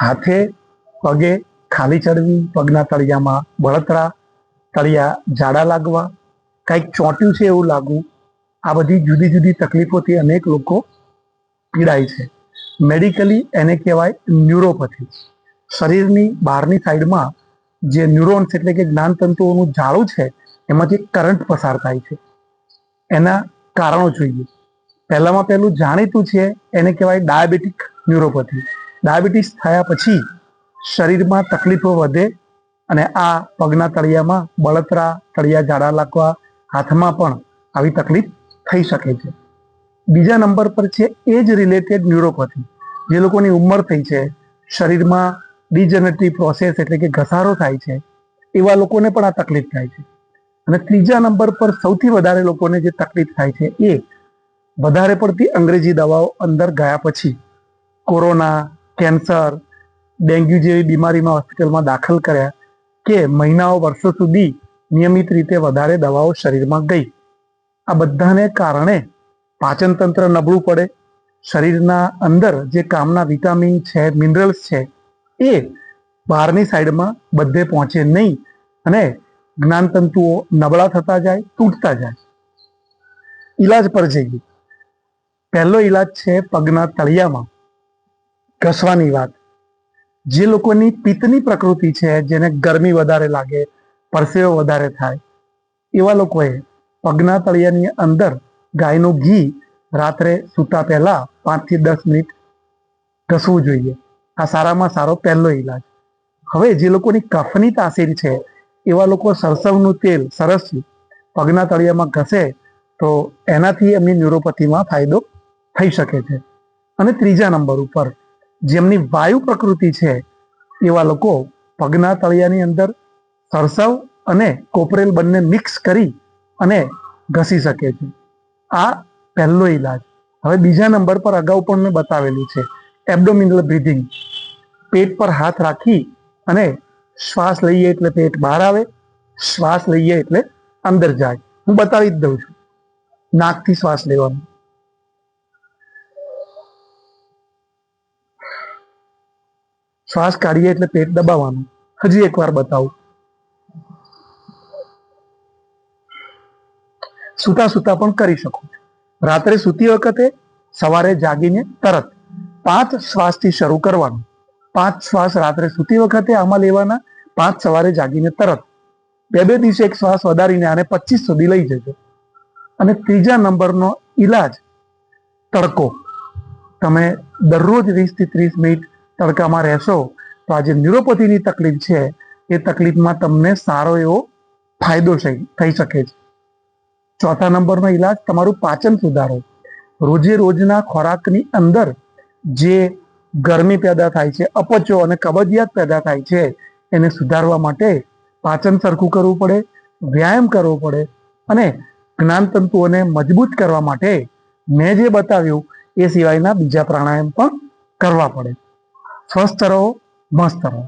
હાથે પગે ખાલી ચડવી, પગના તળિયામાં બળતરા, તળિયા જાડા લાગવા, કંઈક ચોંટ્યું છે એવું લાગવું, આ બધી જુદી જુદી તકલીફોથી અનેક લોકો પીડાય છે. મેડિકલી એને કહેવાય ન્યુરોપેથી. શરીરની બહારની સાઈડમાં જે ન્યુરોન્સ એટલે કે જ્ઞાનતંતુઓનું જાળું છે એમાંથી કરંટ પસાર થાય છે. એના કારણો જોઈએ. પહેલામાં પહેલું જાણીતું છે એને કહેવાય ડાયાબિટીક ન્યુરોપેથી. ડાયાબિટીસ થયા પછી શરીરમાં તકલીફો વધે અને આ પગના તળિયામાં બળતરા, તળિયા જાડા લાગવા, હાથમાં પણ આવી તકલીફ થઈ શકે છે. બીજા નંબર પર છે એજ રિલેટેડ ન્યુરોપેથી. જે લોકોની ઉંમર થઈ છે, શરીરમાં ડિજનરેટિવ પ્રોસેસ એટલે કે ઘસારો થાય છે, એવા લોકોને પણ આ તકલીફ થાય છે. અને ત્રીજા નંબર પર સૌથી વધારે લોકોને જે તકલીફ થાય છે એ વધારે પડતી અંગ્રેજી દવાઓ અંદર ગયા પછી કોરોના, કેન્સર, ડેન્ગ્યુ જેવી બીમારીમાં હોસ્પિટલમાં દાખલ કર્યા કે મહિનાઓ, વર્ષો સુધી નિયમિત રીતે વધારે દવાઓ શરીરમાં ગઈ. આ બધાને કારણે પાચન તંત્ર નબળું પડે, શરીરના અંદર જે કામના વિટામિન છે, મિનરલ્સ છે એ બહારની સાઈડમાં બધે પહોંચે નહીં અને જ્ઞાનતંતુઓ નબળા થતા જાય, તૂટતા જાય. ઈલાજ પર જઈએ. પહેલો ઈલાજ છે પગના તળિયામાં ઘસવાની વાત. જે લોકોની પિત્તની પ્રકૃતિ છે, જેને ગરમી વધારે લાગે, પરસેવો વધારે થાય, એવા લોકોએ પગના તળિયાની અંદર ગાયનું ઘી રાત્રે સૂતા પહેલા 5 થી 10 મિનિટ ઘસવું જોઈએ. આ સારામાં સારો પહેલો ઈલાજ. હવે જે લોકોની કફની તાસીર છે એવા લોકો સરસવનું તેલ સરસ પગના તળિયામાં ઘસે તો એનાથી એમની ન્યુરોપેથીમાં ફાયદો થઈ શકે છે. અને ત્રીજા નંબર ઉપર જેમની વાયુ પ્રકૃતિ છે એવા લોકો પગના તળિયાની અંદર સરસવ અને કોપરેલ બંને મિક્સ કરી અને ઘસી શકે છે. આ પહેલો ઈલાજ. હવે બીજા નંબર પર અગાઉ પણ મેં બતાવેલું છે એબ્ડોમિનલ બ્રીધિંગ. પેટ પર હાથ રાખી અને શ્વાસ લઈએ એટલે પેટ બહાર આવે, શ્વાસ લઈએ એટલે અંદર જાય. હું બતાવી જ દઉં છું. નાકથી શ્વાસ લેવાનો, શ્વાસ કાઢીએ એટલે પેટ દબાવવાનું. હજી એકવાર બતાવું. સૂતા સૂતા પણ કરી શકો. રાત્રે સૂતી વખતે સવારે જાગીને તરત 5 શ્વાસથી શરૂ કરવાનું. 5 શ્વાસ રાત્રે સૂતી વખતે આમાં લેવાના, 5 સવારે જાગીને તરત. બે દિવસે એક શ્વાસ વધારીને આને 25 સુધી લઈ જજો. અને ત્રીજા નંબરનો ઈલાજ તડકો. તમે દરરોજ 20 થી 30 મિનિટ તડકામાં રહેશો તો આ જે ન્યુરોપેથીની તકલીફ છે એ તકલીફમાં તમને સારો એવો ફાયદો થઈ શકે છે. ચોથા નંબરનો ઈલાજ તમારું પાચન સુધારો. રોજે રોજના ખોરાકની અંદર જે ગરમી પેદા થાય છે, અપચો અને કબજિયાત પેદા થાય છે, એને સુધારવા માટે પાચન સરખું કરવું પડે, વ્યાયામ કરવો પડે અને જ્ઞાનતંતુઓને મજબૂત કરવા માટે મેં જે બતાવ્યું એ સિવાયના બીજા પ્રાણાયામ પણ કરવા પડે. સ્વસ્થ રહો, મસ્ત રહો.